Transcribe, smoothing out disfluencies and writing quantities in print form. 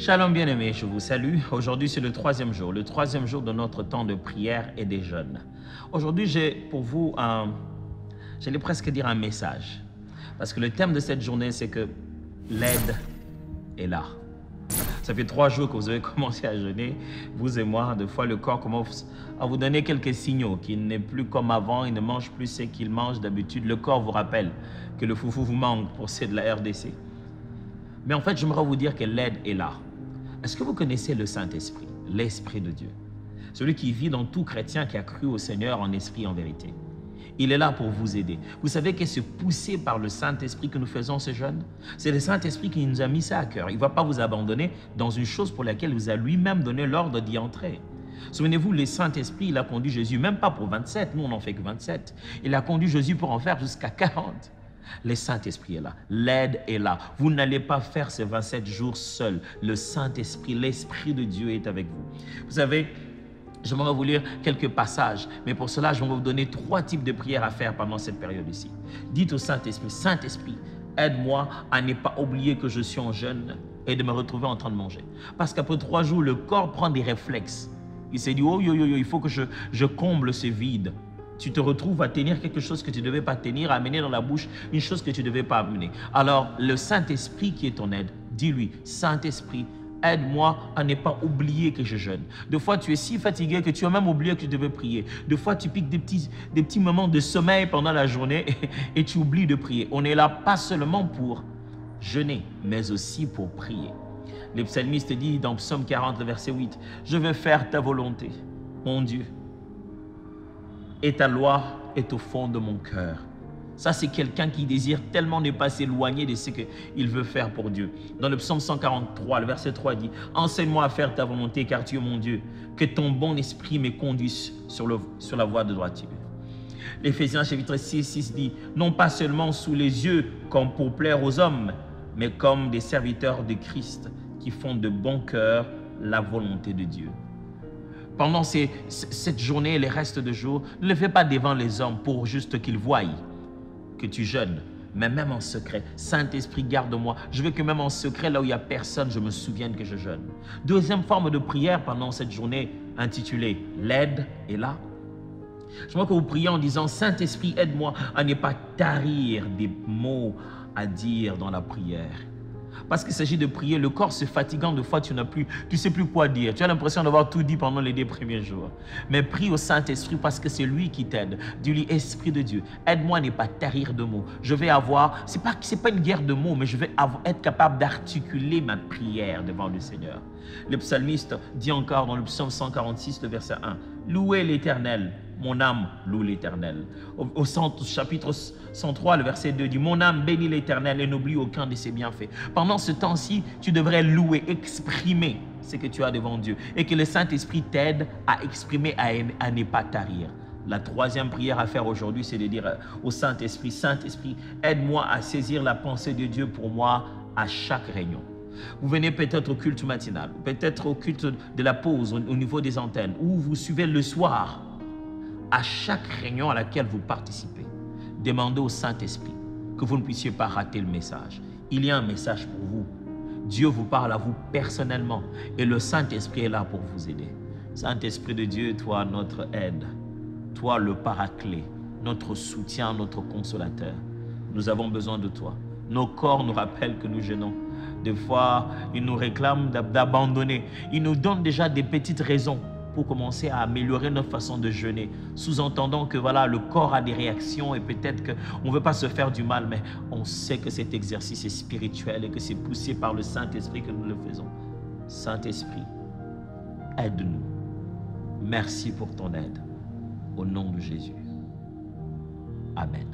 Shalom bien-aimés, je vous salue. Aujourd'hui, c'est le troisième jour de notre temps de prière et des jeûnes. Aujourd'hui, j'ai pour vous j'allais presque dire un message. Parce que le thème de cette journée, c'est que l'aide est là. Ça fait 3 jours que vous avez commencé à jeûner, vous et moi. Des fois, le corps commence à vous donner quelques signaux qu'il n'est plus comme avant, il ne mange plus ce qu'il mange d'habitude. Le corps vous rappelle que le foufou vous manque pour ceux de la RDC. Mais en fait, j'aimerais vous dire que l'aide est là. Est-ce que vous connaissez le Saint-Esprit, l'Esprit de Dieu? Celui qui vit dans tout chrétien qui a cru au Seigneur en esprit et en vérité. Il est là pour vous aider. Vous savez que c'est poussé par le Saint-Esprit que nous faisons ce jeûne. C'est le Saint-Esprit qui nous a mis ça à cœur. Il ne va pas vous abandonner dans une chose pour laquelle il vous a lui-même donné l'ordre d'y entrer. Souvenez-vous, le Saint-Esprit, il a conduit Jésus, même pas pour 27, nous on n'en fait que 27. Il a conduit Jésus pour en faire jusqu'à 40. Le Saint-Esprit est là, l'aide est là. Vous n'allez pas faire ces 27 jours seul. Le Saint-Esprit, l'Esprit de Dieu est avec vous. Vous savez, j'aimerais vous lire quelques passages, mais pour cela, je vais vous donner 3 types de prières à faire pendant cette période ici. Dites au Saint-Esprit, Saint-Esprit, aide-moi à ne pas oublier que je suis en jeûne et de me retrouver en train de manger. Parce qu'après 3 jours, le corps prend des réflexes. Il s'est dit, oh, il faut que je comble ce vide. Tu te retrouves à tenir quelque chose que tu ne devais pas tenir, à amener dans la bouche une chose que tu ne devais pas amener. Alors, le Saint-Esprit qui est ton aide, dis-lui, Saint-Esprit, aide-moi à ne pas oublier que je jeûne. Des fois, tu es si fatigué que tu as même oublié que tu devais prier. Des fois, tu piques des petits moments de sommeil pendant la journée et tu oublies de prier. On est là pas seulement pour jeûner, mais aussi pour prier. Le psalmiste dit dans Psaume 40, verset 8, « Je veux faire ta volonté, mon Dieu. Et ta loi est au fond de mon cœur. » Ça, c'est quelqu'un qui désire tellement ne pas s'éloigner de ce qu'il veut faire pour Dieu. Dans le psaume 143, le verset 3 dit, « Enseigne-moi à faire ta volonté, car tu es mon Dieu. Que ton bon esprit me conduise sur la voie de droiture. » L'Éphésiens chapitre 6 dit, « Non pas seulement sous les yeux comme pour plaire aux hommes, mais comme des serviteurs de Christ qui font de bon cœur la volonté de Dieu. » Pendant cette journée et les restes de jours, ne le fais pas devant les hommes pour juste qu'ils voient que tu jeûnes, mais même en secret. Saint-Esprit, garde-moi. Je veux que même en secret, là où il n'y a personne, je me souvienne que je jeûne. Deuxième forme de prière pendant cette journée intitulée « L'aide est là ». Je veux que vous priez en disant « Saint-Esprit, aide-moi à ne pas tarir des mots à dire dans la prière. » Parce qu'il s'agit de prier, le corps se fatiguant, de fois tu ne sais plus quoi dire. Tu as l'impression d'avoir tout dit pendant les 2 premiers jours. Mais prie au Saint-Esprit parce que c'est lui qui t'aide. Dis-lui, Esprit de Dieu, aide-moi à ne pas tarir de mots. Je vais avoir, c'est pas une guerre de mots, mais je vais être capable d'articuler ma prière devant le Seigneur. Le psalmiste dit encore dans le psaume 146, le verset 1, « Louez l'Éternel, mon âme loue l'Éternel. » Au chapitre 103, le verset 2 dit, « Mon âme bénit l'Éternel et n'oublie aucun de ses bienfaits. » Pendant ce temps-ci, tu devrais louer, exprimer ce que tu as devant Dieu et que le Saint-Esprit t'aide à exprimer, à ne pas tarir. La 3e prière à faire aujourd'hui, c'est de dire au Saint-Esprit, « Saint-Esprit, aide-moi à saisir la pensée de Dieu pour moi à chaque réunion. » Vous venez peut-être au culte matinal, peut-être au culte de la pause au niveau des antennes, ou vous suivez le soir. À chaque réunion à laquelle vous participez, demandez au Saint-Esprit que vous ne puissiez pas rater le message. Il y a un message pour vous. Dieu vous parle à vous personnellement et le Saint-Esprit est là pour vous aider. Saint-Esprit de Dieu, toi notre aide, toi le paraclet, notre soutien, notre consolateur. Nous avons besoin de toi. Nos corps nous rappellent que nous jeûnons. Des fois, ils nous réclament d'abandonner. Ils nous donnent déjà des petites raisons pour commencer à améliorer notre façon de jeûner, sous-entendant que voilà, le corps a des réactions et peut-être qu'on ne veut pas se faire du mal, mais on sait que cet exercice est spirituel et que c'est poussé par le Saint-Esprit que nous le faisons. Saint-Esprit, aide-nous. Merci pour ton aide. Au nom de Jésus. Amen.